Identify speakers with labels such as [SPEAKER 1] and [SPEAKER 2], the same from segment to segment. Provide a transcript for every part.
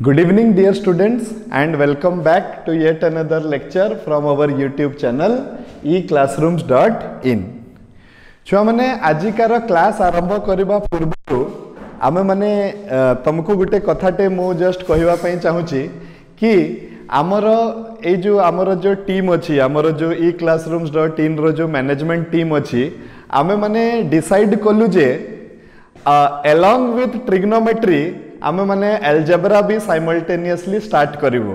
[SPEAKER 1] Good evening dear students and welcome back to yet another lecture from our YouTube channel eclassrooms.in। छुआ माने आजिकार class आरंभ करबा पूर्व आमे माने तुमको गुटे कथाटे मु जस्ट कहबा पई चाहूची कि आमर जो टीम अच्छी आमर जो eclassrooms.in रो जो मैनेजमेंट टीम अच्छी आमे माने डिसाइड कलु जे along with trigonometry आमे माने अलजेब्रा भी साइमल्टेनियसली स्टार्ट करिवो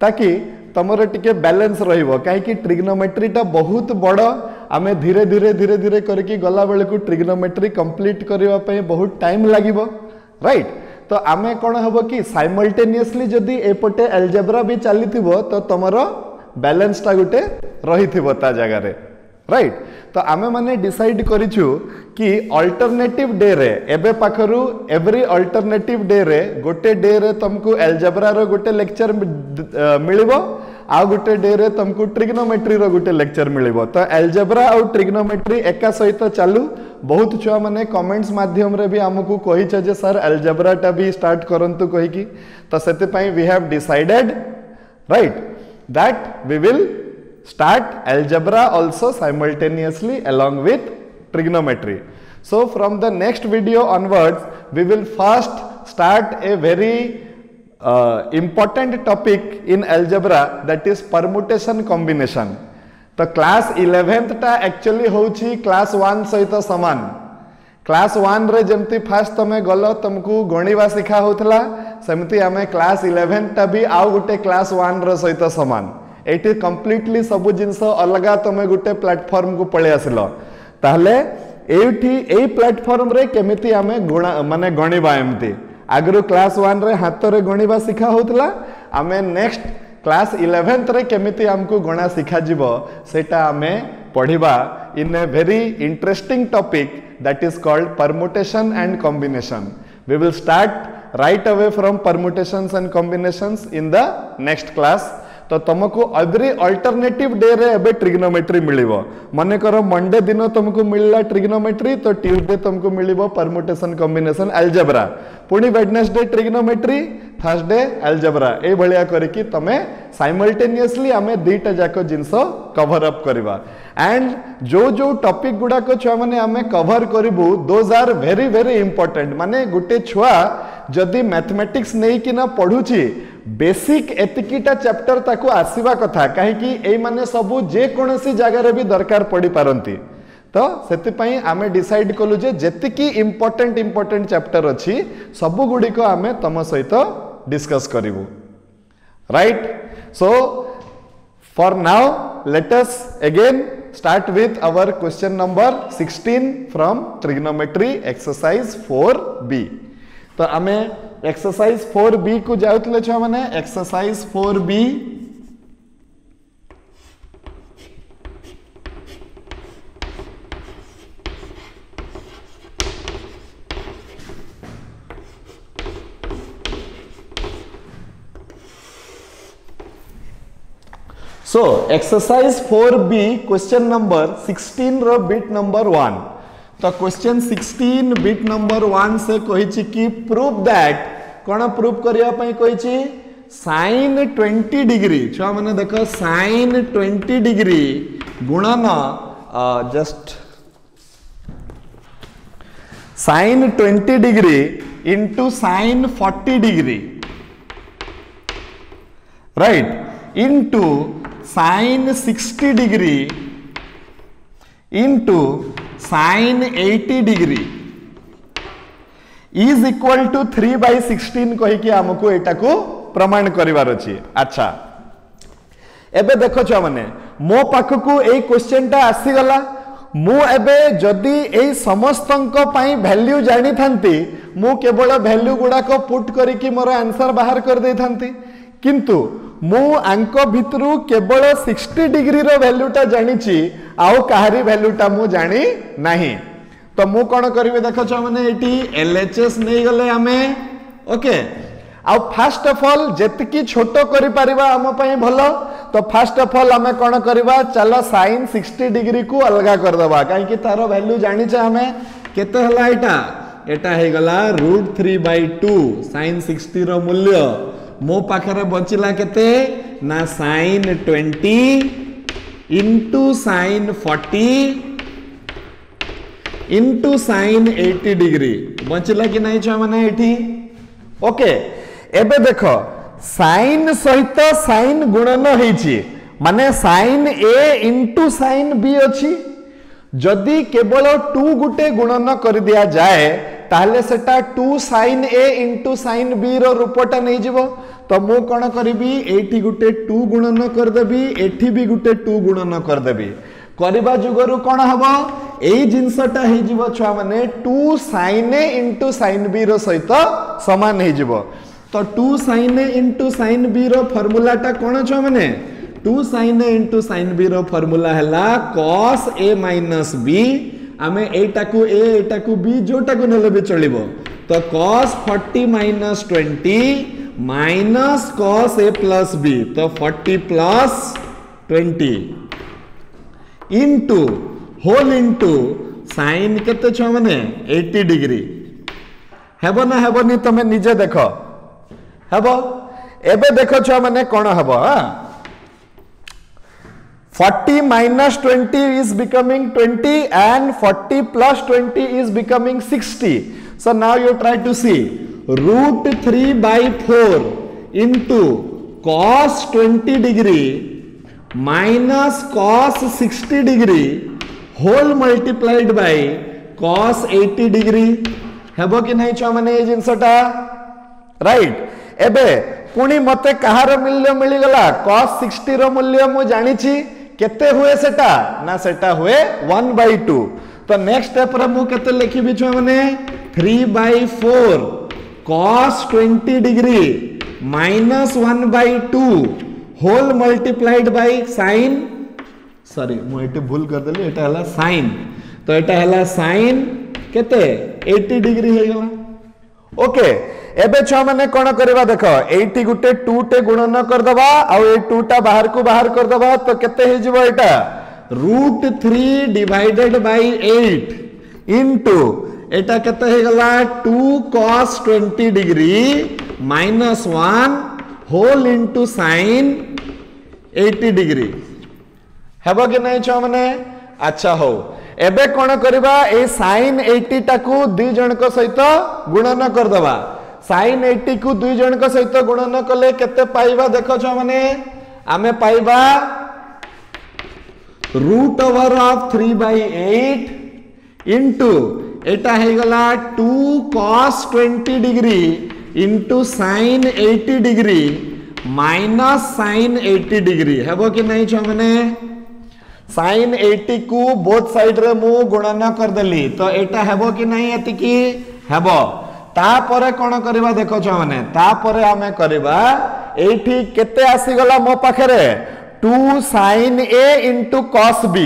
[SPEAKER 1] ताकि तमरो टिके बैलेंस रहिवो काहे ट्रिग्नोमेट्री टा बहुत बड़ आमे धीरे धीरे करके गला बेले को ट्रिग्नोमेट्री कंप्लीट करबा पई बहुत टाइम लागिवो राइट। तो आमे कोन हबो कि साइमल्टेनियसली जदी एपटे अलजेब्रा भी चलीथिबो तो तमरो बैलेंस टा गुटे रहिथिबो ता जगह रे राइट। तो आमे माने डिसाइड करिछु कि अल्टरनेटिव डे रे एबे पाखरु एवरी अल्टरनेटिव डे रे गोटे डे रे तुमको अलजेब्रा रो गोटे लेक्चर मिलिबो आ गोटे डे रे तुमको ट्रिग्नोमेट्री रो गोटे लेक्चर मिलिबो। तो अलजेब्रा और ट्रिग्नोमेट्री एका सहित चालू बहुत छुआ माने कमेंट्स माध्यम रे भी हमकु कहि छ जे सर अलजेब्रा टा भी स्टार्ट करंतु कहि कि तो सेते पई we have decided right that we will start algebra also simultaneously along with trigonometry. So from the next video onwards we will first start a very important topic in algebra, that is permutation combination. तो class 11th टा actually होची class 1 सहित समान। Class 1 रे जमती fast तमे गलो तुमको गणिबा सिखा होतला सेमती हमें क्लास 11 टा भी आउ गुटे क्लास 1 रे सहित समान। एटी कंप्लीटली सब जिनस अलगा तमे गुटे प्लेटफॉर्म को पळे आसिलो ताहले एठी एई प्लेटफॉर्म रे केमिति आमे गुणा माने गणिबा एमती आगरो क्लास 1 रे हाथ रे गणिबा सिखा होतला आमे नेक्स्ट क्लास 11th रे केमिति हमको गणा सिखा जिवो सेटा आमे पढिबा in a very interesting topic that is called permutation and combination. We will start right away from permutations and combinations in the next class. तो तुमको एवरी अल्टरनेटिव डे रे एबे ट्रिग्नोमेट्री मिलिबो माने करो मंडे दिन तुमको मिलला ट्रिग्नोमेट्री तो ट्यूसडे तुमको मिलिबो परमुटेशन कॉम्बिनेशन अलजेब्रा पुणी वेडनेसडे ट्रिग्नोमेट्री थर्सडे अलजेब्रा ए भलिया करके तमे साइमल्टेनियसली आमे दुईटा जाको जिंस कवर अप करबा एंड जो टॉपिक गुडा को छुआ माने आमे कवर करिवु those are very very important. माने गुटे छुआ जदी मैथमेटिक्स नै कि ना पढुची बेसिक एतिकीटा चैप्टर ताको आसीबा कथा काहे कि एई माने सबु जे कोनोसी जगह रे भी दरकार पड़ी पारंती। तो सेति पई आमे डिसाइड कलु जे जेतिकी इंपोर्टेंट चैप्टर अछि सबु गुडी को आमे तम सहित डिस्कस करिवु right. So for now let us again start with our question number 16 from trigonometry exercise 4b। तो आमे एक्सरसाइज 4b को जाउतले छ माने exercise 4b so exercise 4b question number 16 रो बिट नंबर 1। तो क्वेश्चन 16 बिट नंबर 1 से कहिछि कि प्रूव दैट कोन प्रूव करिया पई कहिछि sin 20 डिग्री छुआ माने देखो sin 20 डिग्री गुणन just sin 20 degree into sin 40 degree right into sin 60 degree into sin 80 degree is equal to 3/16 कहि कि हमको एटा को प्रमाण करिवार अछि। अच्छा एबे देखो छ माने मो पाखकू ए क्वेश्चन टा आसी गला मु एबे जदी ए समस्तंक पई वैल्यू जानि थांती मु केवल वैल्यू गुडा को पुट करी कि मोर आंसर बाहर कर दे थांती किंतु मु आंक भितरु केवल 60 डिग्री रो वैल्यू टा जानिछि आउ काहरी वैल्यू टा मु जानि नाही। तो मु कोन करिवे देखो छ माने एटी एलएचएस नै गले हमें ओके आउ फर्स्ट ऑफ ऑल जेतकी छोटो करि परिबा हम पई भलो। तो फर्स्ट ऑफ ऑल हमें कोन करिबा चलो sin 60 डिग्री को अलगा कर दबा काहे कि तारो वैल्यू जानि छ हमें केते हला एटा
[SPEAKER 2] एटा है गला √3/2 sin 60 रो मूल्य मो पाखरे बचिला केते ना sin 20 into sin 40 into sin 80 degree बचिला कि नहीं छुआ माने एठी ओके एबे देखो sin सहित sin गुणन हेछि माने sin a into sin b अछि जदि केवल 2 गुटे गुणन कर दिया जाए ताहले सेटा 2 sin a into sin b रो रूपटा नै जिवो तो मु कोन करबी एठी गुटे 2 गुणन कर देबी एठी भी गुटे 2 गुणन कर देबी करबा जुगरु कोन हबो एई जिंसटा हे जिवो छुआ माने 2 sin a into sin b रो सहित समान हे जिवो तो 2 sin a into sin b रो फार्मूला टा कोन छुआ माने 2 sin a into sin b रो फार्मूला हला cos a minus b आमे एटा को a एटा को b जोटा को नेले भी चलिबो तो cos 40 minus 20 minus cos a plus b तो 40 plus 20 into whole into sin केते छ माने 80 डिग्री हेबो ना हेबो नि तमे निजे देखो हेबो एबे देखो छ माने कोन हेबो 40 minus 20 is becoming 20 and 40 plus 20 is becoming 60 so now you try to see √3/4 into cos 20 degree minus cos 60 degree whole multiplied by cos 80 degree हेबो कि नहीं छ माने ए जिंसटा राइट एबे पुनी मते कहार मूल्य मिली गला cos 60 रो मूल्य मु जानि छी केते हुए सेटा ना सेटा हुए 1/2 तो नेक्स्ट स्टेप रे मु केते लिखिबि छ माने 3/4 cos 20 degree minus 1/2 whole multiplied by sin sorry मु एटे भूल कर देली एटा हला sin तो एटा हला sin केते 80 डिग्री हे गला ओके एबे छ माने कोन करबा देखो 80 गुटे 2 टे गुणन कर दबा आ ए 2 टा बाहर को बाहर कर दबा तो केते हे जिवो एटा √3 डिवाइडेड बाय 8 इनटू एटा केते हे गला 2 cos 20 degree minus 1 whole into sin 80 degree हेबो कि नै छ माने अच्छा हो एबे कोन करबा ए sin 80 टाकू दुई जन को सहित गुणन कर दबा sin 80 को दुई जन को सहित गुणन कले केते पाइबा देखो छ माने आमे पाइबा √3/8 इनटू एटा हे गला 2 cos 20 degree into sin 80 degree minus sin 80 degree हेबो कि नहीं छ माने sin 80 को बोथ साइड रे मु गुणन कर देली तो एटा हेबो कि नहीं एति की हेबो ता परे कोन करबा देखो छ माने ता परे हमें करबा एठी केते आसी गला मो पाखरे 2 sin a into cos b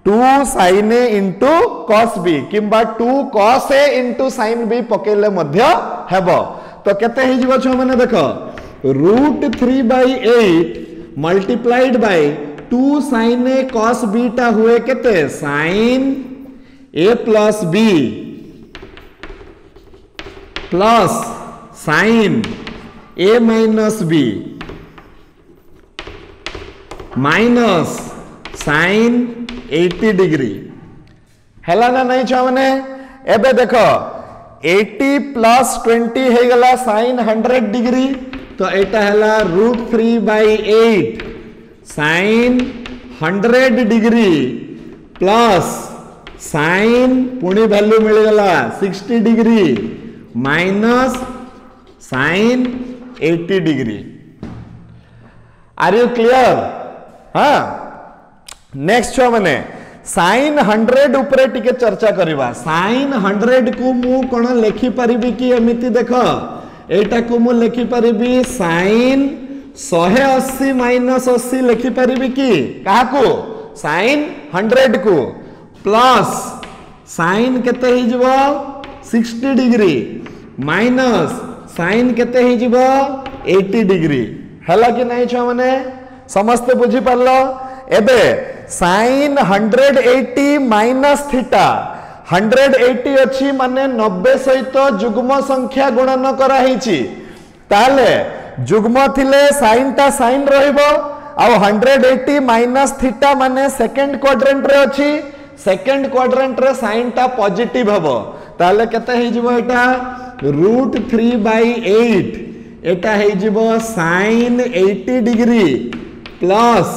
[SPEAKER 2] 2 sin a into cos b किबा 2 cos a into sin b पकेले मध्य हेबो तो केते हे जिवो छ माने देखो √3/8 multiplied by 2 sin a cos b टा हुए केते sin a plus b plus sin a minus b minus sin 80 degree हैला ना नहीं छ माने एबे देखो 80 plus 20 हे गला sin 100 डिग्री तो एटा हैला √3/8 sin 100 डिग्री प्लस sin पुणी वैल्यू मिल गला 60 degree minus sin 80 degree are you clear हाँ नेक्स्ट छो माने sin 100 ऊपर टिके चर्चा करिबा sin 100 को मु कोन लेखि परिबी कि एमिति देखो एटा को मु लेखि परिबी sin 180 माइनस 80 लेखि परिबी कि काहा को sin 100 को प्लस sin केते ही जबो 60 डिग्री माइनस sin केते ही जबो 80 डिग्री हला कि नहीं छ माने समस्त बुझी पारलो एबे sin 180 माइनस थीटा
[SPEAKER 1] 180 अच्छी माने 90 सहित जुग्म संख्या गुणन करा हिची ताले जुग्म थिले साइन ता साइन रहइबो आ 180 माइनस थीटा माने सेकंड क्वाड्रेंट रे अछि सेकंड क्वाड्रेंट रे साइन ता पॉजिटिव हबो ताले केते हे जिवो एटा √3/8 एटा हे जिवो sin 80 degree plus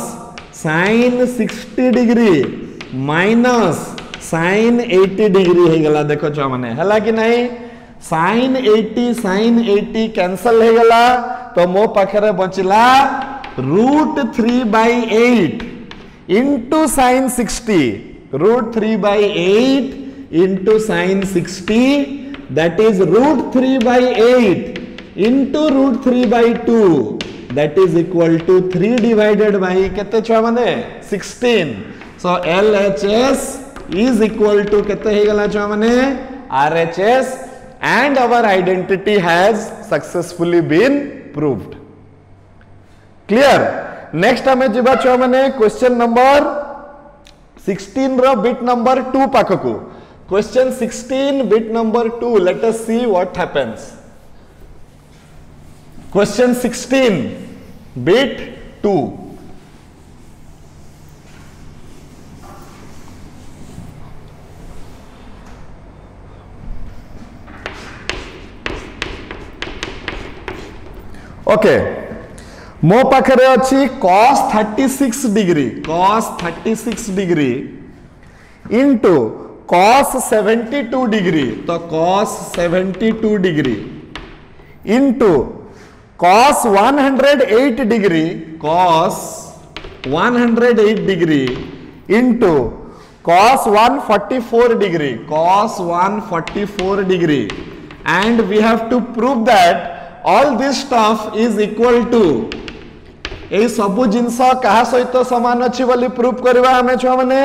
[SPEAKER 1] sin 60 degree minus sin 80 degree हे गला देखो छ माने हला कि नहीं sin 80 कैंसल हे गला तो मो पाखरे बचिला √3/8 into sin 60 √3/8 into sin 60 that is √3/8 into √3/2 that is equal to 3 divided by केते छ माने 16 so LHS is equal to केते हे गला छ माने RHS and our identity has successfully been proved clear next हमें जिबा छ माने क्वेश्चन नंबर 16 रो बिट नंबर 2 पाखकु question 16 bit number 2 let us see what happens question 16 bit 2 okay मो पाखरे अच्छी cos 36 degree into cos 72 degree तो cos 72 degree into cos 108 degree into cos 144 degree and we have to prove that all this stuff is equal to ए सबु जिंस कहा सहित समान अछि बोली प्रूफ करबा हमें छ माने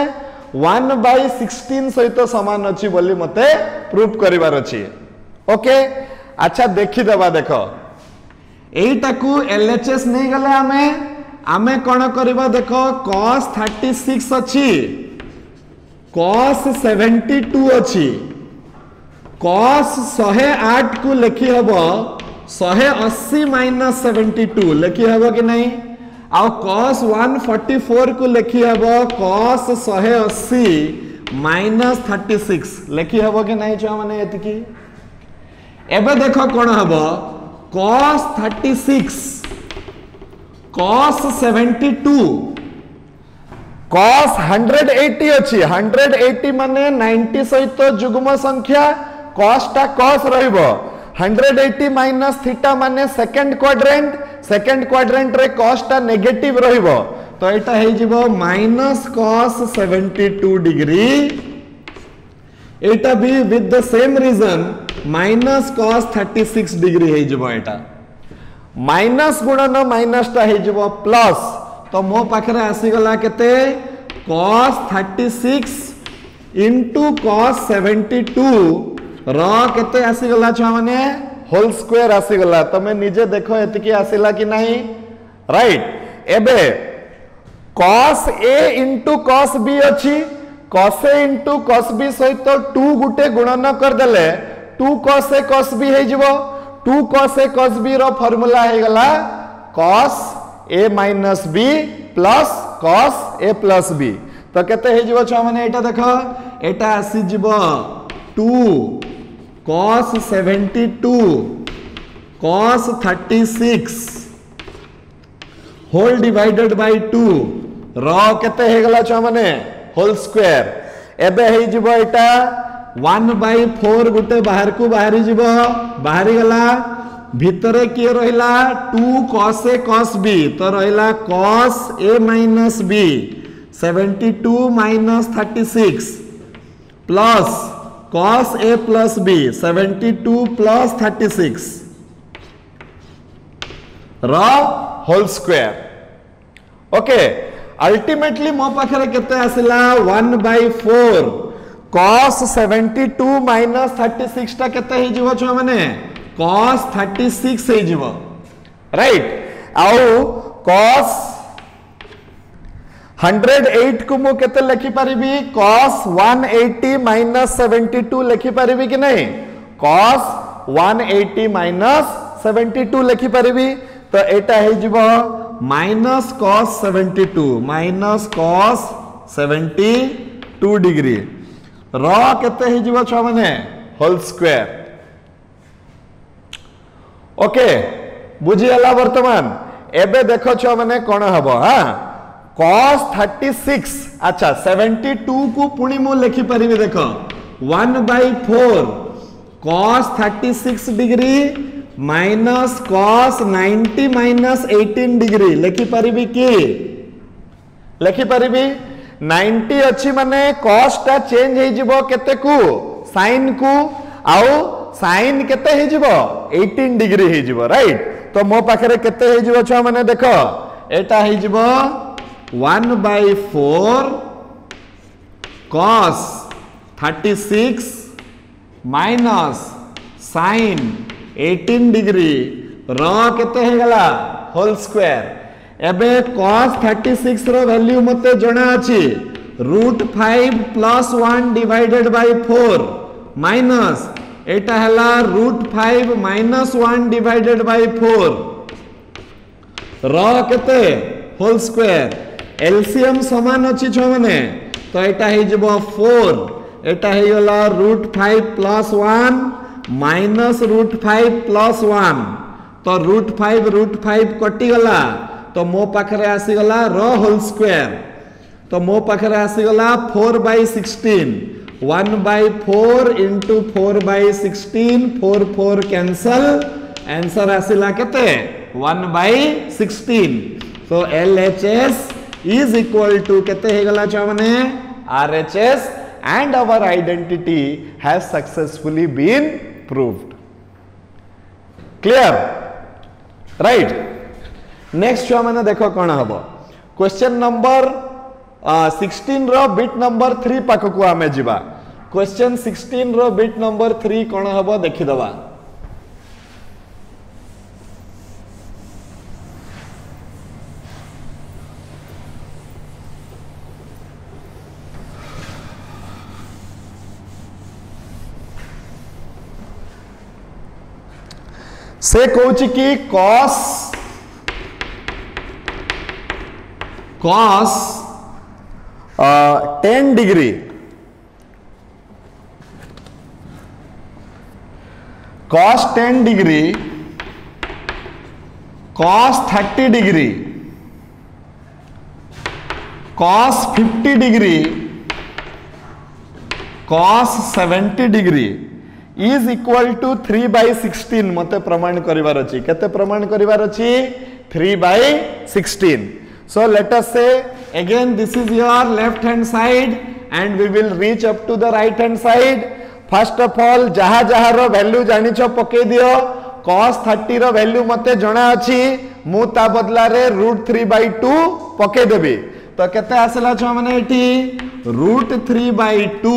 [SPEAKER 1] 1/16 सहित समान अछि बोली मते प्रूफ करबार अछि ओके अच्छा देखि देबा देखो एटा को एलएचएस नहीं गले हमें कोन करबा देखो cos 36 अछि cos 72 अछि cos 108 को लिखि हबो 180 माइनस 72 लिखि हबो कि नहीं आउ cos 144 को लिखि हबो cos 180 माइनस 36 लिखि हबो कि नहीं छ माने एतिकी एबे देखो कोन हबो cos 36 cos 72 cos 180 अछि 180 माने 90 सहित जुग्म संख्या cos ता cos रहइबो 180 माइनस थीटा माने सेकंड क्वाड्रेंट रे cos ता नेगेटिव रहइबो तो एटा हे जिवो माइनस cos 72 डिग्री एटा भी with the same reason minus cos 36 degree हे जिवो एटा माइनस गुणन माइनस ता हे जिवो प्लस तो मो पाखरे आसी गला केते cos 36 into cos 72 र केते आसी गला छ माने होल स्क्वायर आसी गला तमे निजे देखो एतिकी आसीला कि नहीं राइट एबे cos a into cos b अछि cos a into cos b सहित 2 गुटे गुणन कर देले 2 cos a cos b हे जिवो 2 cos a cos b रो फार्मूला हे गला cos a minus b plus cos a plus b तो केते हे जिवो छ माने एटा देखो एटा आसी जिवो 2 cos 72 cos 36 whole divided by 2 र केते हे गला छ माने होल स्क्वायर एबे हे जिवो एटा 1/4 गुटे बाहर को बाहरी जिवो बाहरी गला भितरे के रहिला 2 cos a cos b तो रहिला cos a minus b 72 minus 36 plus cos a plus b 72 plus 36 रा होल स्क्वायर ओके अल्टीमेटली मो पाखरे केते आसिला 1/4 cos 72 minus 36 ता केते हे जिवो छ माने cos 36 हे जिवो राइट आउ cos 108 को मु केते लिखि परिबी cos 180 minus 72 लिखि परिबी कि नहीं cos 180 minus 72 लिखि परिबी तो एटा हे जिवो minus cos 72 डिग्री र केते हे जिवो छ माने होल स्क्वायर ओके बुझीगला वर्तमान एबे देखो छ माने कोन हबो हां cos 36 अच्छा 72 को पुणी मु लिखि परिबे देखो 1/4 cos 36 degree minus cos 90 minus 18 degree लिखि परिबे की लिखि परिबे 90 अछि माने cos ता चेंज हे जिवो केते को sin को आउ sin केते हे जिवो 18 डिग्री हे जिवो राइट तो मो पाखरे केते हे जिवो छ माने देखो एटा हे जिवो 1/4 cos 36 माइनस sin 18 डिग्री र केते हे गला होल स्क्वायर एबे cos 36 रो वैल्यू मते जणा अछि √5 + 1 डिवाइडेड बाय 4 माइनस एटा हला √5 - 1 डिवाइडेड बाय 4 र केते होल स्क्वायर एलसीएम समान अछि छ माने तो एटा हे जबो 4 एटा हे गला √5 + 1 माइनस √5 + 1 तो √5 कटि गला तो मो पाखरे आसी गला र होल स्क्वायर तो मो पाखरे आसी गला 4/16 1/4 into 4/16 4 4 कैंसल आंसर आसिला केते 1/16 so LHS is equal to केते हे गला छ माने RHS and our identity has successfully been proved clear right next छ माने देखो कोन हबो क्वेश्चन नंबर 16 रो बिट नंबर 3 पाख को आमे जिबा क्वेश्चन 16 रो बिट नंबर 3 कोन हबो देखि दबा से कहूची कि cos 10 degree cos 10 degree cos 30 degree cos 50 degree cos 70 degree is equal to 3/16 मते प्रमाण करिवार अछि केते प्रमाण करिवार अछि 3/16 so let us say again this is your left hand side and we will reach up to the right hand side first of all जहा जहा रो वैल्यू जानि छ पके दियो cos 30 रो वैल्यू मते जणा अछि मु ता बदला रे √3/2 पके देबी तो केते आसला छ माने एठी √3/2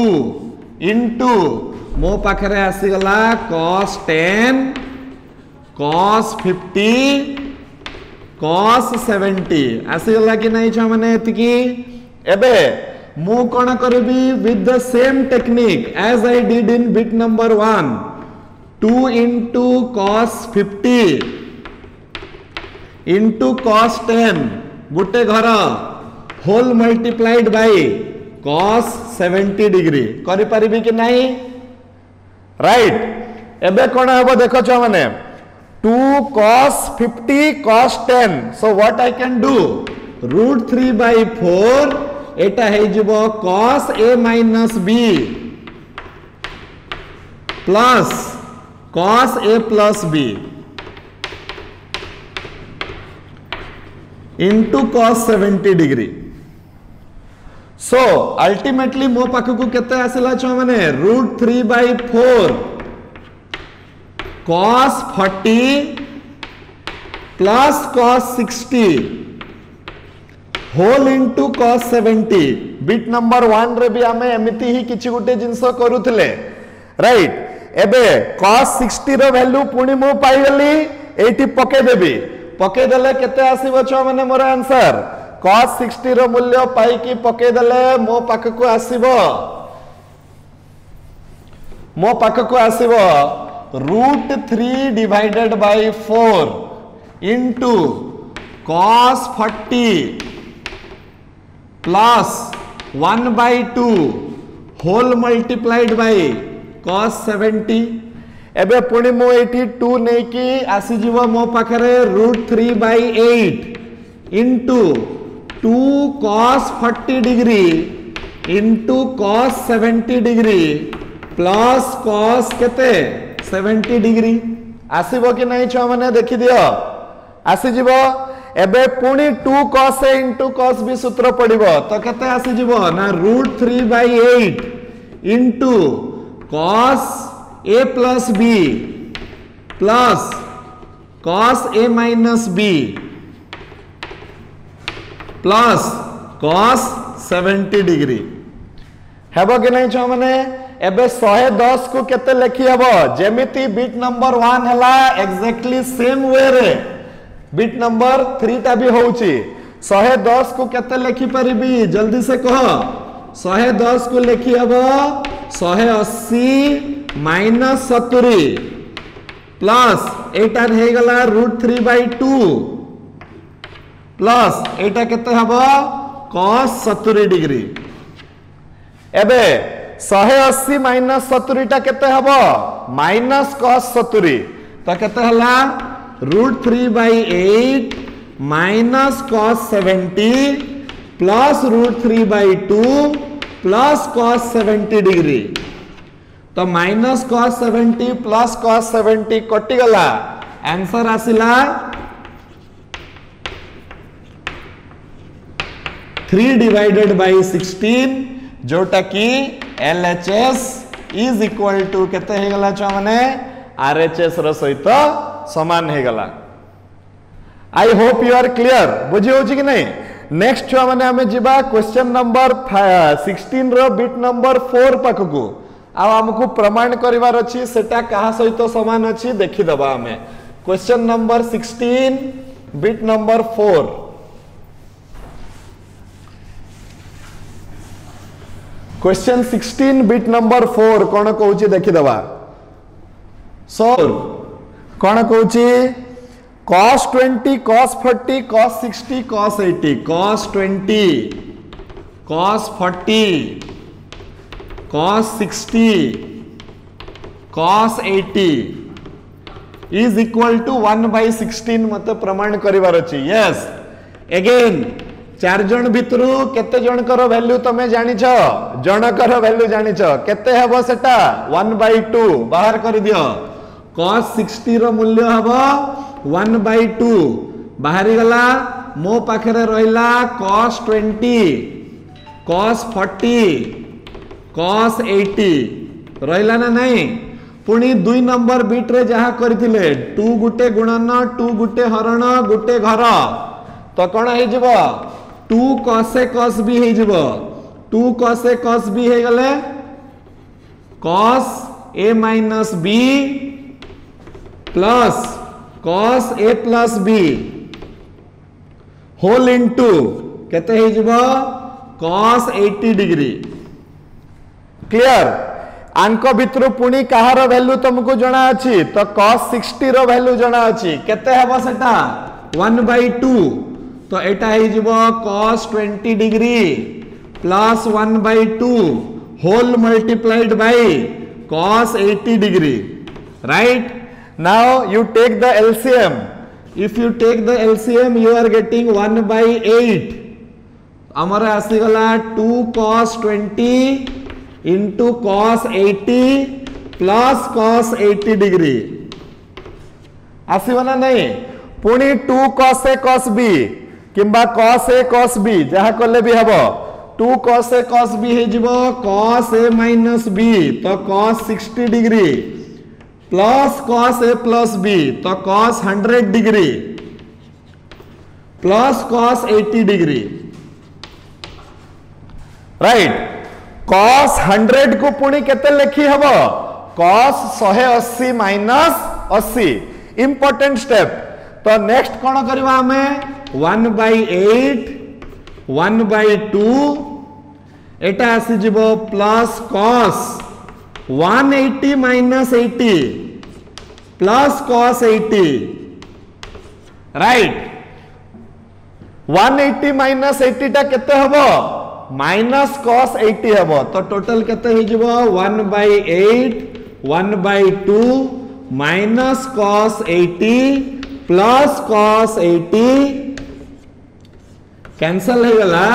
[SPEAKER 1] into मो पाखरे आसी गला cos 10 cos 50 cos 70 आसी गला कि नहीं छ माने एतिकी एबे मु कोन करबी with the same technique as I did in bit number 1 2 into cos 50 into cos 10 गुटे घर whole multiplied by cos 70 degree करि परिबी कि नहीं राइट एबे कोन हबो देखो छ माने 2 cos 50 cos 10 so what I can do √3/4 एटा हे जिवो cos a minus b plus cos a plus b into cos 70 degree so ultimately मो पाख को केते आसिला छ माने √3/4 cos 40 plus cos 60 whole into cos 70 bit number 1 रे भी आमे एमिति ही किछि गुटे जिंसो करूथले राइट एबे cos 60 रो वैल्यू पुनी मो पाई गली एठी पके देबी पके देले केते आसीबो छ माने मोर आंसर cos 60 रो मूल्य पाई की पके दले मो पाख को आसीबो √3 divided by 4 into cos 40 plus 1/2 whole multiplied by cos 70 एबे पुणी मो एटी 2 नै की आसी जीवो मो पाखरे √3/8 into 2 cos 40 degree into cos 70 degree plus cos केते 70 डिग्री आसीबो कि नहीं छुआ माने देखि दियो आसी जीवो एबे पुणी 2 cos a into cos b सूत्र पड़िबो तो केते आसी जीवो ना √3/8 into cos a plus b plus cos a minus b plus cos 70 degree हेबो कि नहीं छुआ माने एबे 110 को केते लिखि हबो जेमिति बिट नंबर 1 हला एग्जैक्टली सेम वे रे बिट नंबर 3 टा भी होउची 110 को केते लिखि परिबी जल्दी से कह 110 को लिखि हबो 180 माइनस 70 प्लस एटा हे गला √3/2 प्लस एटा केते हबो cos 70 डिग्री एबे 180 माइनस 70 टा केते हबो माइनस cos 70 तो केते हला √3/8 minus cos 70 plus √3/2 plus cos 70 degree तो माइनस cos 70 प्लस cos 70 कटि गला आंसर आसिला 3 डिवाइडेड बाय 16 जोटा कि LHS इज इक्वल टू केते हे गला छ माने RHS रो सहित समान हे गला I hope you are clear बुझी होची कि नहीं नेक्स्ट छ माने हमें जिबा क्वेश्चन नंबर 16 रो बिट नंबर 4 पाख को आ हमकु प्रमाण करिवार अछि सेटा कहा सहित समान अछि देखि दबा हमें question number 16 bit number 4 question 16 bit number 4 कौन कहूची देखि दबा सर कौन कहूची cos 20 cos 40 cos 60 cos 80 cos 20 cos 40 cos 60 cos 80 is equal to 1/16 मते प्रमाण करिवार अछि यस अगेन 4 जन भितरु केते जन कर वैल्यू तमे जानि छ जन कर वैल्यू जानि छ केते हेबो सेटा 1/2 बाहर कर दियो cos 60 रो मूल्य हेबो 1/2 बाहरी गला मो पाखरे रहिला cos 20 cos 40 cos 80 रहिला ना नहीं पुनी 2 नंबर बिट रे जहा करथिले 2 गुटे गुणन 2 गुटे हरण गुटे घर तो कोन हे जिवो 2 cos a cos b हे जिवो 2 cos a cos b हे गले cos a minus b plus cos a plus b whole into केते हे जिवो cos 80 डिग्री क्लियर आंक भितर पुणी कहार वैल्यू तुमको जना अछि तो cos 60 रो वैल्यू जना अछि केते हेबो सेटा 1/2 तो एटा हे जिवो cos 20 degree plus 1/2 whole multiplied by cos 80 degree right now you take the LCM if you take the LCM you are getting 1/8 हमर आसी गला 2 cos 20 into cos 80 plus cos 80 degree आसीबना नहीं पुणी 2 cos a cos b किंबा cos a cos b जहा कले भी हबो 2 cos a cos b हे जिवो cos a minus b तो cos 60 degree plus cos a plus b तो cos 100 degree plus cos 80 degree right cos 100 को पुणी केते लिखि हबो cos 180 माइनस 80 इंपोर्टेंट स्टेप तो नेक्स्ट कोन करबा हमें 1/8
[SPEAKER 2] 1/2 एटा आसी जिवो plus cos 180 minus 80 plus cos 80 right 180 minus 80 टा केते हबो माइनस cos 80 हबो तो टोटल केते हो जिवो 1/8 1/2 minus cos 80 plus cos 80 cancel हो गला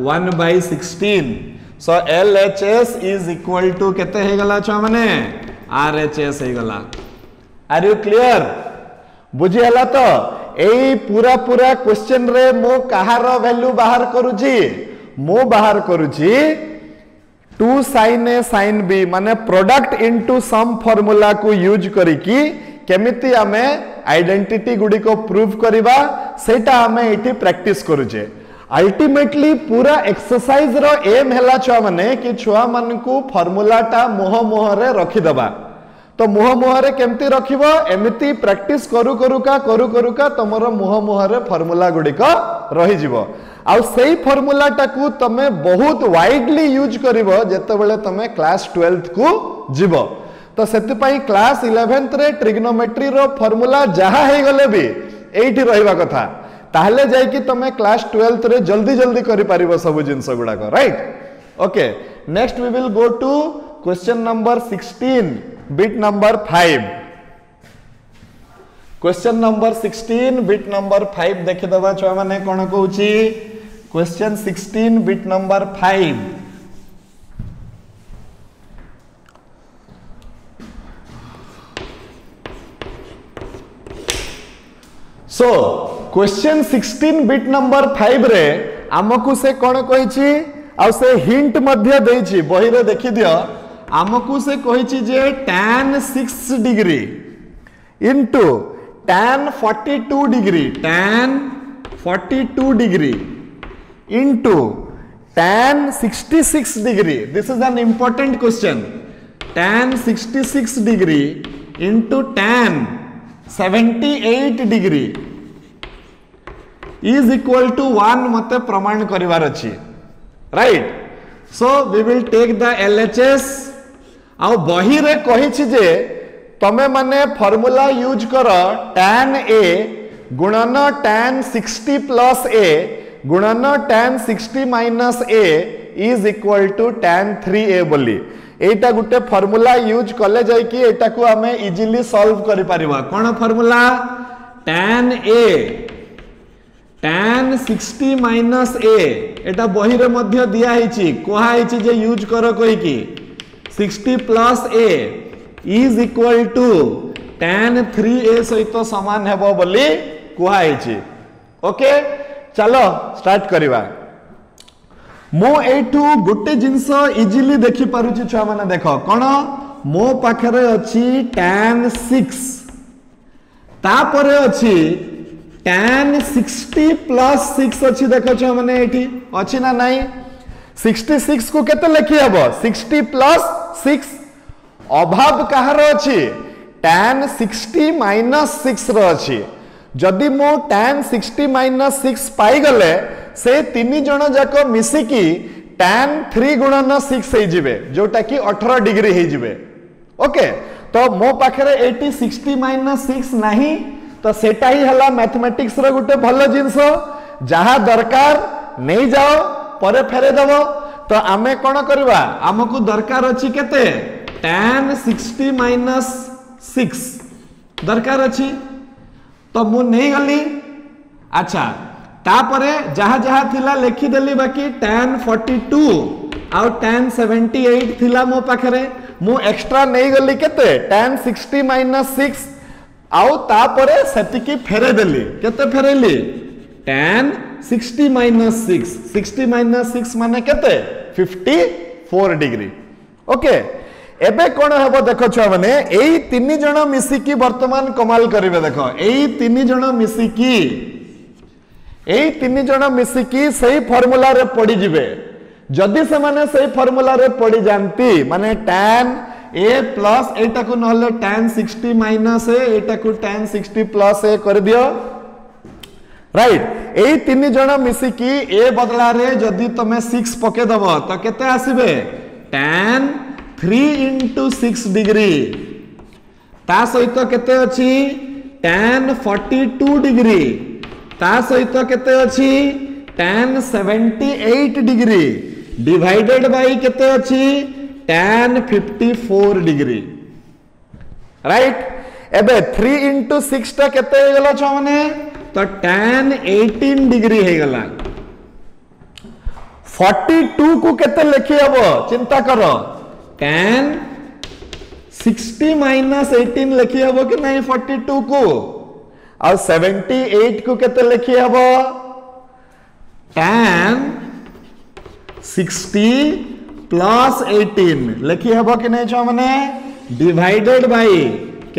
[SPEAKER 2] 1/16 सो LHS इज इक्वल टू केते हो गला छ माने RHS हो गला आर यू क्लियर बुझी हला तो एई पूरा पूरा क्वेश्चन रे मो कहार वैल्यू बाहर करूची मो बाहर करूची 2 sin A sin B माने प्रोडक्ट इनटू सम फार्मूला को यूज करिकी केमिति आमे आइडेंटिटी गुडी को प्रूव करिबा सेटा आमे एठी प्रैक्टिस करूचे अल्टीमेटली पूरा एक्सरसाइज रो एम हैला छुआ माने कि छुआ मन को फार्मूला टा मोह मोह रे रखि दबा तो मोह मोह रे केमती रखिबो एमिति प्रैक्टिस करू करू का तमरो मोह मोह रे फार्मूला गुडी को रहि जिवो आ सेही फार्मूला टा को तमे बहुत वाइडली यूज करिवो जेतेबेले तमे क्लास 12th को जिवो तो सेति पई क्लास 11th रे ट्रिग्नोमेट्री रो फार्मूला जहा हे गले भी एठी रहिबा कथा ताहले जाय कि तमे क्लास 12th रे जल्दी जल्दी करि पारिबो सब जिंस गुडा को right okay next we will go to question number 16 bit number 5 question number 16 bit number 5 देखि दबा छ माने कोन कहूची question 16 bit number 5 so question 16 bit number 5 रे आमकु से कोन कहिची आ से हिंट मध्य देछि बही रे देखि दियो आमकु से कहिची जे tan 6 degree into tan 42 degree tan 42 degree into tan 66 degree this is an important question tan 66 degree into tan 78 degree is equal to 1 मते प्रमाण करिवार अछि right so we will take the LHS आ बही रे कहिछि जे तमे माने फार्मूला यूज करो tan A गुणन tan 60 प्लस A गुणन tan 60 minus A is equal to tan 3A बोली एटा गुटे फार्मूला यूज कले जाय कि एटा को हमें इजीली सॉल्व करि परिबा कोन formula tan A tan 60 minus A एटा बही रे मध्य दिया हिची कोहा हिची जे यूज करो कोइ की 60 plus A is equal to tan 3A सहित समान हेबो बोली कोहा हिची ओके चलो स्टार्ट करिवा मो एठू गोटे जिंस इजीली देखि पारुची छुआ माने देखो कोन मो पाखरे अछि tan 6 तापरे अछि tan 60 प्लस 6 अछि देखो छुआ माने एठी अछि ना नाही 66 को केते लिखि हबो 60 प्लस 6 अभाव कहार अछि tan 60 माइनस 6 रो अछि जदि मो tan 60 माइनस 6 पाई गले से तीन जन जाक मिसिकी tan 3 गुणन 6 हे जिवे जोटा कि 18 डिग्री हे जिवे ओके तो मो पाखरे 80 60 माइनस 6 नहीं तो सेटा ही हला मैथमेटिक्स रो गुटे भलो जिंस जहा दरकार नहीं जाओ परे फेरे देबो तो आमे कोन करबा हमकु दरकार अछि केते tan 60 माइनस 6 दरकार अछि तो मु नहीं गली अच्छा तापरे जहा जहा थिला लिखि देली बाकी tan 42 आउ tan 78 थिला मो पाखरे मु एक्स्ट्रा नहीं गली केते tan 60 माइनस 6 आउ तापरे सेतिकी फेरे देली केते फेरेली tan 60 माइनस 6 60 माइनस 6 माने केते 54 डिग्री ओके एबे कोन हेबो देखो छुआ माने एई तीन जण मिसिकी वर्तमान कमाल करिवे देखो एई तीन जण मिसिकी एई तीन जण मिसिकी सही फार्मूला रे पड़ी जिवे जदि से माने सही फार्मूला रे पड़ी जानती माने tan A प्लस एटा को नहले tan 60 माइनस A एटा को tan 60 प्लस A कर दियो राइट ए तीन जण मिसिकी ए बदला रे जदि तमे 6 पके दबो तो केते आसीबे tan 3 into 6 डिग्री ता सहित केते अछि tan 42 डिग्री ता सहित केते अछि tan 78 डिग्री डिवाइडेड बाय केते अछि tan 54 डिग्री राइट एबे 3 into 6 टा केते हे गला छ माने तो tan 18 डिग्री हे गला 42 को केते लिखि हबो चिंता करो tan 60 minus 18 लिखि हबो कि नहीं 42 को और 78 को केते लिखि हबो tan 60 plus 18 लिखि हबो कि नहीं छ माने डिवाइडेड बाय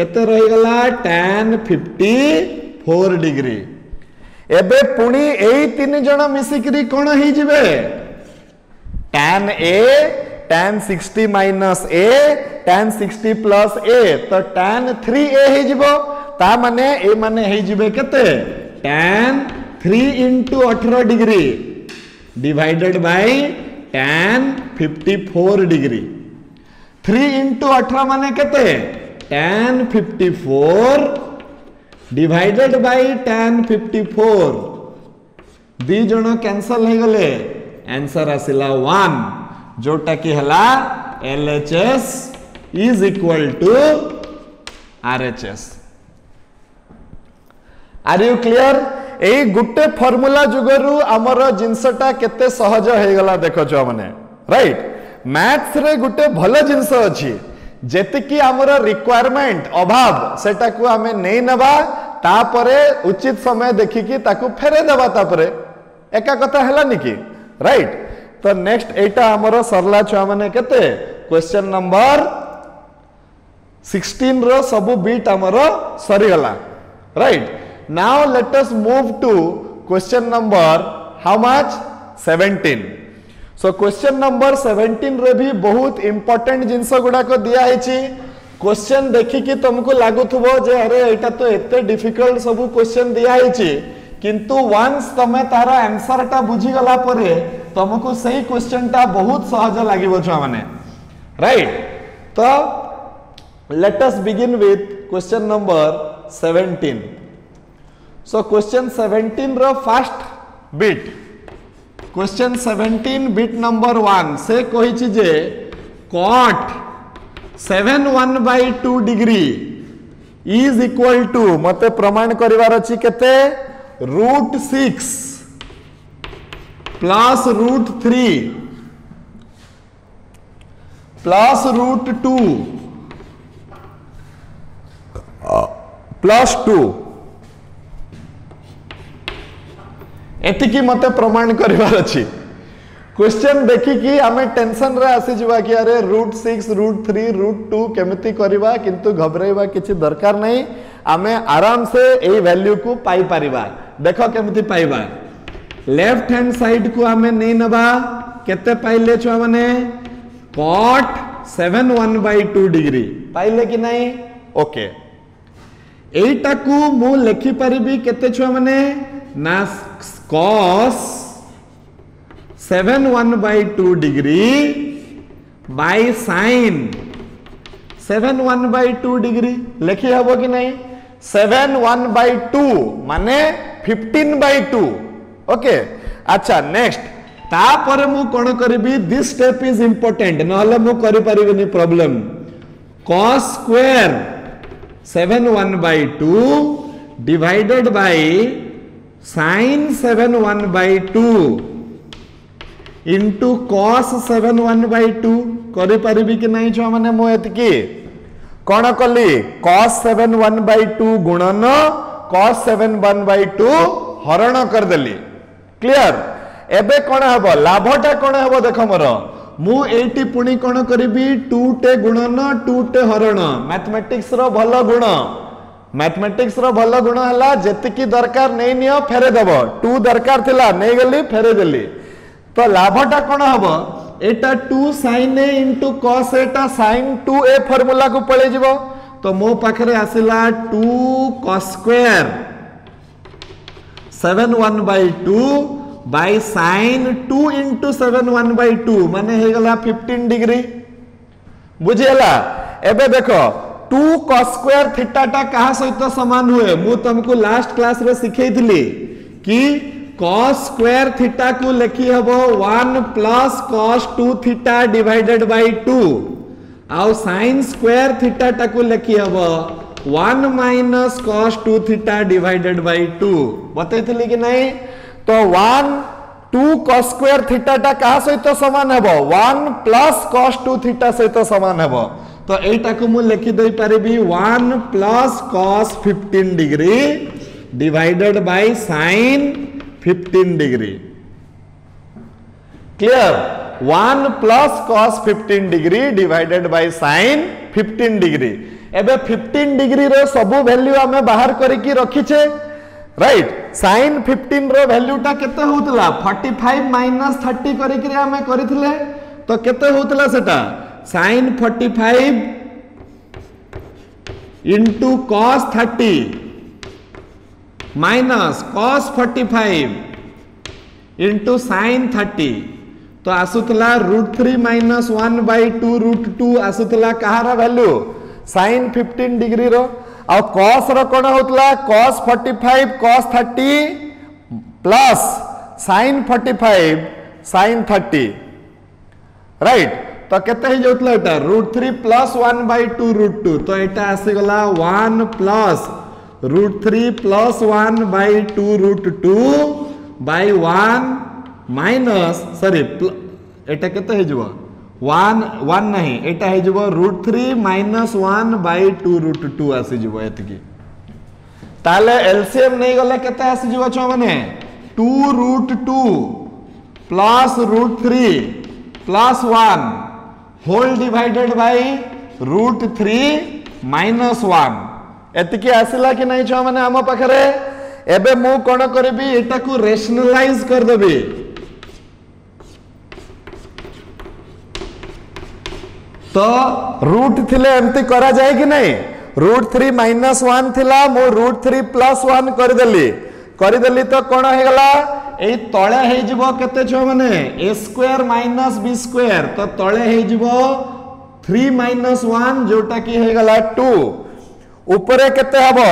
[SPEAKER 2] केते रही गला tan 54 डिग्री एबे पुनी एई तीन जण मिसिकरी कोन हे जिवे tan a tan 60 minus a tan 60 plus a तो tan 3a हे जिवो ता माने ए माने हे जिवे केते tan 3 into 18 degree divided bye tan 54 degree 3 into 18 माने केते tan 54 डिवाइडेड बाय tan 54 दी जण कैंसल हे गले आंसर आसिला 1 जोटा कि हला LHS is equal to RHS are you clear ए गुटे फार्मूला जुगरु हमर जिंसटा केते सहज हे गला देखो छ माने राइट मैथ्स रे गुटे भलो जिंस अछि जेते कि हमर रिक्वायरमेंट अभाव सेटा को हमें नै नबा तापरे उचित समय देखि कि ताकू फेरे देबा तापरे एका कथा हला निकी राइट तो नेक्स्ट एटा हमर सरला छ माने केते क्वेश्चन नंबर 16 रो सब बीट हमर सरी गला right Now let us move to question number how much 17 so question number 17 रे भी बहुत important जिंस गुडा को दिया है क्वेश्चन देखि कि तुमको लागुथबो जे अरे एटा तो एते डिफिकल्ट सब क्वेश्चन दिया है किंतु वंस तमे तार आंसर टा बुझी गला परे तुमको सही क्वेश्चन टा बहुत सहज लागिबो छ माने राइट तो let us begin with question number 17 So question 17 रो first bit question 17 bit number 1 से कहि छि जे cot 7/2 degree is equal to मते प्रमाण करिवार अछि केते √6 प्लस √3 प्लस √2 प्लस 2 एतिकी मते प्रमाण करिवार अछि क्वेश्चन देखि कि हमें टेंशन रे आसी जिवा कि अरे √6 √3 √2 केमिति करिवा किंतु घबराइबा किछि दरकार नहीं हमें आराम से एई वैल्यू को पाई परिबा देखो केमिति पाइबा लेफ्ट हैंड साइड को हमें नै नबा केते पाइले छ माने cot 7/2 डिग्री पाइले कि नहीं ओके एटा को मु लिखि परिबी केते छ माने ना cos 7/2 degree by sin 7/2 degree लिखि हबो कि नहीं 7/2 माने 15/2 ओके अच्छा नेक्स्ट तापर मु कोन करबी दिस स्टेप इज इंपोर्टेंट नहले मु करि परिबेनी problem cos square 7/2 divided by sin 7/2 into cos 7/2 करि परिबी कि नहीं छ माने मो एतकी कोन कली cos 7/2 गुणन cos 7/2 हरण कर देली क्लियर एबे कोन हबो लाभटा कोन हबो देखो मोर मु एटी पुणी कोन करबी 2 टे गुणन 2 टे हरण मैथमेटिक्स रो भलो गुण मैथमेटिक्स रो भलो गुण हला जेतिकी दरकार नै नियो फेरे देबो 2 दरकार थिला नै गली फेरे देली तो लाभटा कोन हबो एटा 2 sin a into cos Etah sin 2a formula को पळे जिवो तो मो पाखरे आसिला 2 cos square 7/1/2 by sine 2 into 7/1/2 माने हे गला 15 डिग्री बुझियला। एबे देखो 2 cos स्क्वायर थीटा टा कहा सहित समान हुए मु तुमको लास्ट क्लास रे सिखैथिली कि cos स्क्वायर थीटा को लिखि हबो 1 plus cos 2 theta divided by 2 आउ sin स्क्वायर थीटा टा को लिखि हबो 1 minus cos 2 theta divided by 2 बतैथिली कि नहीं। तो 1 2 cos स्क्वायर थीटा टा कहा सहित समान हेबो 1 प्लस cos 2 थीटा सहित समान हेबो। तो एटा को मु लिखि दे परिबी 1 plus cos 15 degree divided by sin 15 degree. Clear 1 plus cos 15 degree divided by sin 15 degree. एबे 15 डिग्री रो सबु वैल्यू हमें बाहर करके रखिछे राइट। sin 15 रो वैल्यू टा केते होतला 45 माइनस 30 करके हमें करिथिले तो केते होतला सेटा sin 45 into cos 30 minus cos 45 into sin 30 तो आसुतला √3 माइनस 1/2 √2 आसुतला कहार वैल्यू sin 15 डिग्री रो आ cos रो कोन होतला cos 45 cos 30 plus sin 45 sin 30 right. तो केते हे जोतला एटा √3 प्लस 1/2 √2 तो एटा आसी गला 1 plus √3 plus 1/2 √2 by 1 minus sorry एटा केते हे जबो 1 नहीं एटा हे जबो √3 माइनस 1/2 √2 आसी जबो एतकी। ताले एलसीएम नहीं गले केते आसी जबो छ माने 2 √2 plus √3 plus 1 whole divided by √3 minus 1 एतकी आसिला कि नहीं छ माने हम पाखरे। एबे मु कोन करबी एटा को रेशनलाइज कर देबी तो रूट थिले एमती करा जाए कि नहीं √3 माइनस 1 थिला मु √3 प्लस 1 करदेली तो कौन हो गला ए तळे हे जिवो केते छ माने a square minus b square तो तळे हे जिवो 3 माइनस 1 जोटा की हे गला 2 ऊपरे केते हबो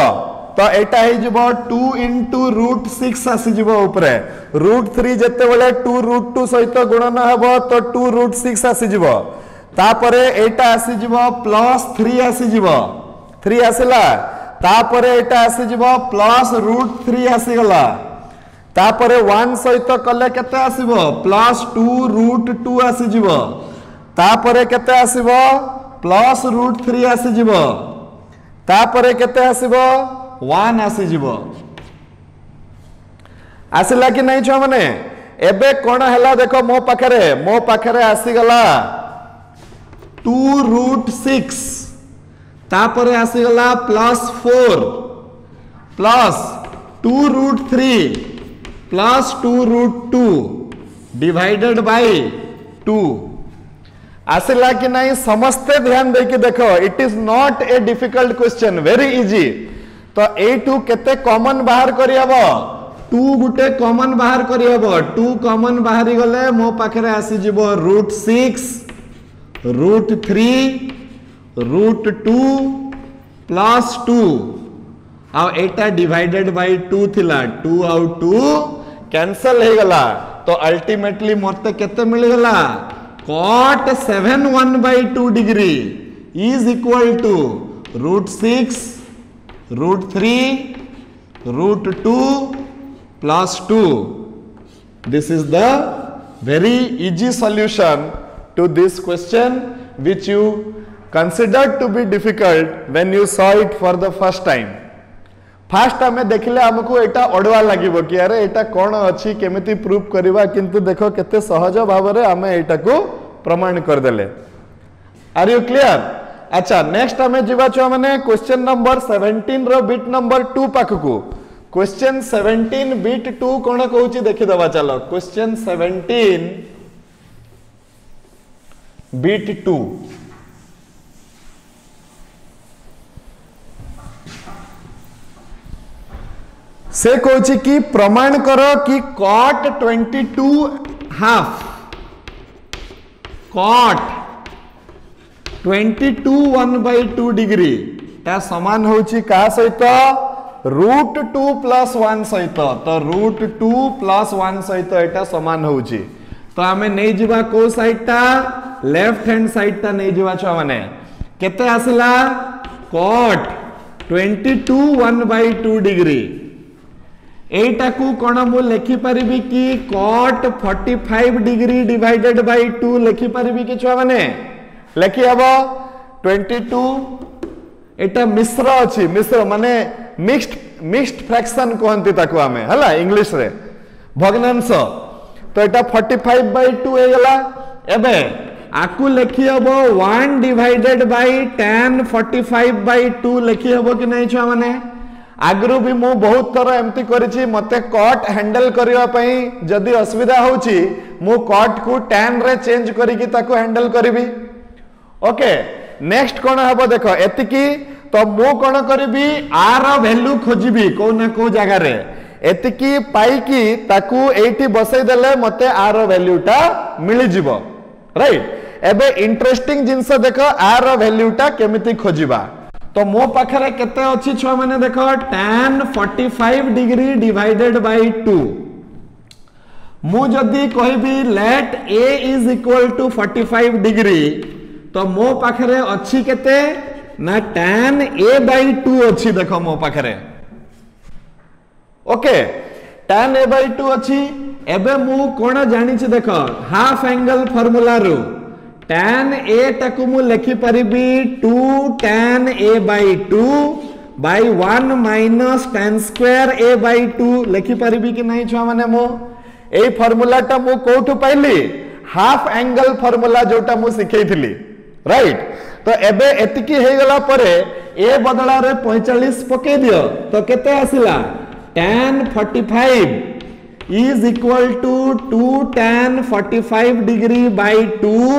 [SPEAKER 2] तो एटा हे जिवो 2 इंटू √6 आसी जिवो ऊपरे √3 जते बेले 2 √2 सहित गुणन हबो तो 2 √6 आसी जिवो तापरे एटा आसी जिवो प्लस 3 आसी जिवो 3 आसीला तापरे एटा आसी जिवो प्लस √3 आसी गला तापरे 1 सहित कले केते आसीबो प्लस 2 √2 आसी जिवो तापरे केते आसीबो प्लस √3 आसी जिवो तापरे केते आसीबो 1 आसी जिवो आसीला कि नहीं छ माने। एबे कोन हला देखो मो पाखरे आसी गला 2 √6 तापरे आसी गला plus 4 plus 2 √3 plus 2 √2 divided by 2 आसिला कि नहीं समस्ते ध्यान देके देखो it is not a difficult question very easy. तो ए2 केते कॉमन बाहर करियबो 2 गुटे कॉमन बाहर करियबो 2 कॉमन बाहरी गले मो पाखरे आसी जिवो √6 √3 √2 plus 2 uh Etah divided by 2 थिला 2 आउ 2 कैंसल हे गला तो अल्टीमेटली मते केते मिल गला cot 7/1/2 degree is equal to √6 √3 √2 plus 2 this is the very easy solution to this question which you considered to be difficult when you saw it for the first time. Fast आमे देखले हमको एटा अडवा लागिबो कि अरे एटा कोन अछि केमिति प्रूफ करबा किंतु देखो केते सहज भाव रे आमे एटा को प्रमाण कर देले. Are you clear? अच्छा नेक्स्ट आमे जिबा छ माने क्वेश्चन नंबर 17 रो बिट नंबर 2 पाखकू. क्वेश्चन 17 बिट 2 कोन कहूची देखि दबा चलो. क्वेश्चन 17 बिट 2 17 से कहूची कि प्रमाण करो कि cot 22 1/2 डिग्री ता समान होची का सहित √2 + 1 सहित तो √2 + 1 सहित एटा समान होची तो आमे नै जिबा को साइड ता लेफ्ट हैंड साइड ता नै जिबा छ माने केते आसिला cot 22 1/2 डिग्री एटा को कोन मु लिखि परिबी कि cot 45 डिग्री डिवाइडेड बाय 2 लिखि परिबी कि छ माने लिखि हबो 22 एटा मिश्र अछि मिश्र माने मिक्स्ड फ्रैक्शन कहंती ताको हमें हला इंग्लिश रे भग्नांश तो एटा 45/2 हे गला एबे आकु लिखि हबो 1 डिवाइडेड बाय tan 45/2 लिखि हबो कि नै छ माने आगरु भी मु बहुत थर एमती करिछि मते कट हैंडल करिवा पई जदी असुविधा होछि मु कट को tan रे चेंज करी कि ताको हैंडल करबी ओके नेक्स्ट कोन हबो देखो एतिकी तो मु कोन करबी आर वैल्यू खोजिबी को ना को जगह रे एतिकी पाई कि ताकू एठी बसै देले मते आर वैल्यूटा मिली जिवो राइट एबे इंटरेस्टिंग जिंस देखो आर वैल्यूटा केमिति खोजिबा तो मो पाखरे केते अछि छ माने देखो tan 45 डिग्री डिवाइडेड बाय 2 मु जदी कहबी let a is equal to 45 degree तो मो पाखरे अछि केते ना tan a/2 अछि देखो मो पाखरे ओके tan a/2 अछि एबे मु कोन जानि छी देखो हाफ एंगल फार्मूला रो tan a टाकु मु लिखि परिबी 2 tan a/2 by 1 minus tan square a/2 लिखि परिबी कि नहीं छुआ माने मो एई फार्मूला टा मु कोठु पाइली हाफ एंगल फार्मूला जोटा मु सिखैथिली राइट तो एबे एतिकी हे गला परे a बदला रे 45 पके दियो तो केते आसिला tan 45 is equal to 2 tan 45 degree by 2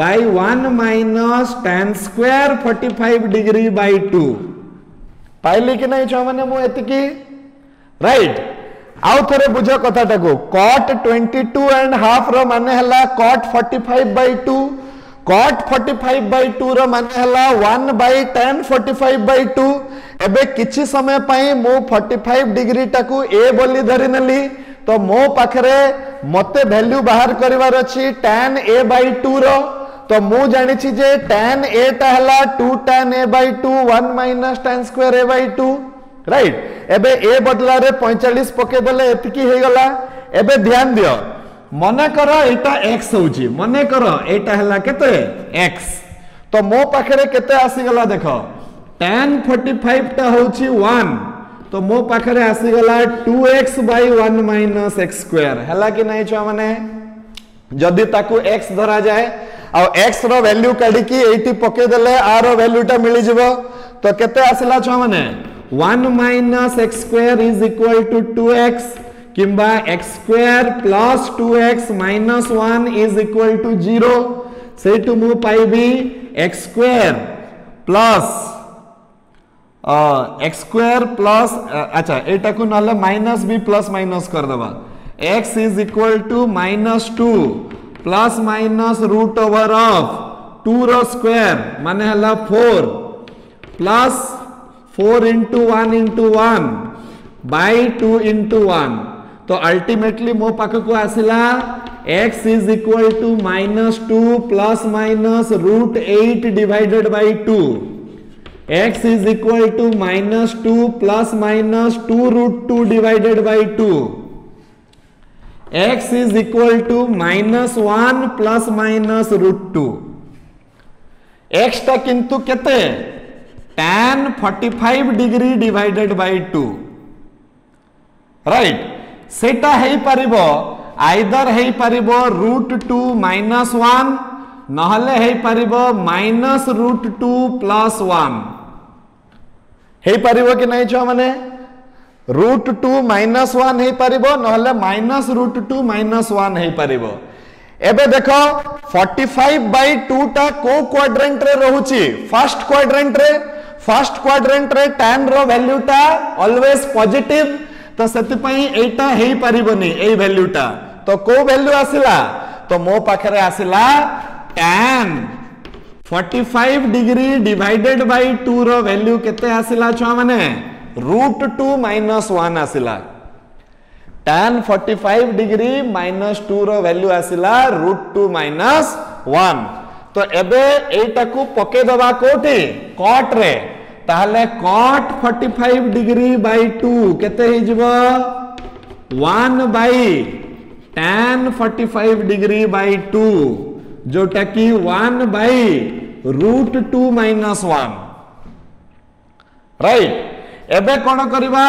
[SPEAKER 2] by 1 minus tan square 45 degree by 2 पाइली कि नहीं छ माने मु एतिकी राइट आउ थरे बुझो कथाटा को cot 22.5 रो माने हला cot 45/2 cot 45/2 रो माने हला 1 by tan 45/2 एबे किछि समय पई मु 45 डिग्री टाकू a बोली धरि नली तो मो पाखरे मते वैल्यू बाहर करिवार अछि tan a/2 रो तो मु जानि छी जे tan a ता हला 2 tan a/2 1 minus tan square a/2 right एबे a बदला रे 45 पके देले एतिकी हे गला एबे ध्यान दियो मने करो एटा x होउची मने करो एटा हला केते x तो मो पाखरे केते आसी गला देखो tan 45 ता होउची 1 तो मो पाखरे आसी गला 2x by 1 minus x square हला कि नहीं छ माने जदी ताकू x धरा जाए आ x रो वैल्यू काढी की 80 पके देले r रो वैल्यूटा मिली जिवो तो केते आसिला छ माने 1 minus x square is equal to 2x किंबा x square plus 2x minus 1 is equal to 0 से टू मु पाइबी x square plus x square plus अच्छा एटा को नले माइनस भी प्लस माइनस कर देबा x is equal to -2 plus minus root over of 2 रो स्क्वायर माने हला 4 प्लस 4 into 1 into 1 by 2 into 1 तो अल्टीमेटली मो पाख को आसिला x is equal to -2 plus minus root 8 divided by 2 x is equal to -2 plus minus 2 root 2 divided by 2 x is equal to -1 plus minus root 2 x टा किंतु केते tan 45 degree divided by 2 right सेटा हेई परिबो either हेई परिबो √2 -1 नहले हेई परिबो -√2 + 1 हेई परिबो कि नहीं छ माने √2 -1 हेई परिबो नहले -√2 -1 हेई परिबो एबे देखो 45/2 टा को क्वाड्रेंट रे रहूची फर्स्ट क्वाड्रेंट रे tan रो वैल्यू टा ऑलवेज पॉजिटिव
[SPEAKER 1] तो सेतिपई एटा हेई परिबनी एई वैल्यूटा तो को वैल्यू आसिला तो मो पाखरे आसिला tan 45 डिग्री डिवाइडेड बाय 2 रो वैल्यू केते आसिला छुआ माने √2 - 1 आसिला tan 45 डिग्री -2 रो वैल्यू आसिला √2 - 1 तो एबे एटा को पके दबा कोठी कॉट रे ताहले cot 45 डिग्री बाय 2 केते हे जिवो 1 बाय tan 45 डिग्री बाय 2 जोटा की 1 बाय √2 - 1 राइट एबे कोन करबा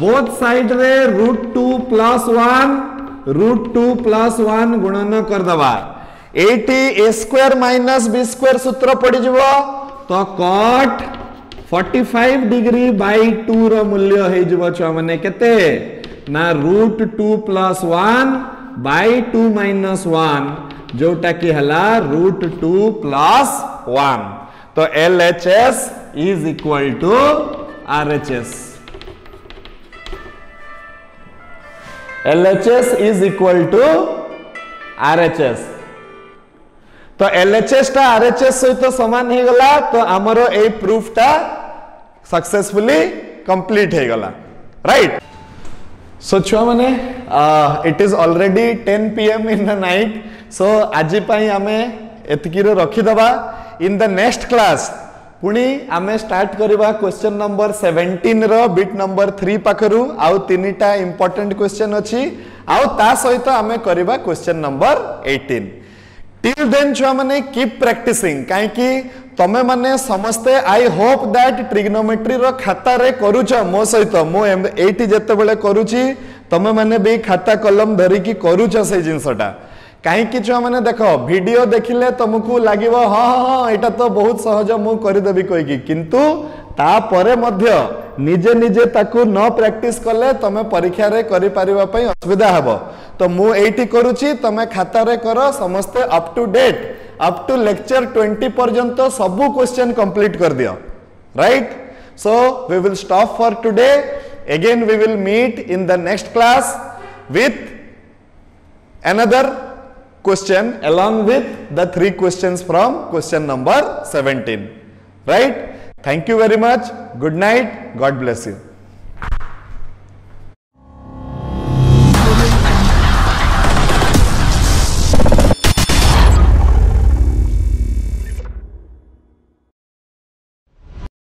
[SPEAKER 1] बोथ साइड रे √2 + 1 √2 + 1 गुणन कर दबा एटी a² - b² सूत्र पड़ी जिवो तो cot 45 डिग्री बाय 2 रो मूल्य हे जिवो छ माने केते ना √2 + 1 बाय 2 - 1 जोटा की हला √2 + 1 तो LHS is equal to RHS LHS is equal to RHS तो LHS टा RHS सहित समान हे गला तो हमरो ए प्रूफ टा सक्सेसफुली कंप्लीट हे गला राइट सो छुआ माने it is already 10 PM in the night so आज पई आमे एतकी रे रखी दबा इन द नेक्स्ट क्लास पुणी आमे स्टार्ट करबा क्वेश्चन नंबर 17 रो बिट नंबर 3 पाखरु आउ तीनटा इंपोर्टेंट क्वेश्चन अछि आउ ता सहित आमे करबा क्वेश्चन नंबर 18 टिल देन छुआ माने कीप प्रैक्टिसिंग काहे कि तमे माने समस्ते आई होप दैट ट्रिग्नोमेट्री रो खाता रे करूछ मो सहित मो एटी जते बेले करूची तमे माने भी खाता कलम धरी की करूछ से जिंसटा काहे कि छुआ माने देखो वीडियो देखिले तुमको लागिवो हां हां एटा तो बहुत सहज मु करि देबी कोइ की किंतु ता परे मध्य निजे निजे ताकू न प्रैक्टिस कले तमे परीक्षा रे करि परिबा पई असुविधा हबो तो मु एटी करूची तमे खाता रे करो समस्ते up to date up to lecture 20 पर्यंत सबु क्वेश्चन कंप्लीट कर दियो right so we will stop for today again we will meet in the next class with another question along with the 3 questions from question number 17 right thank you very much good night god bless you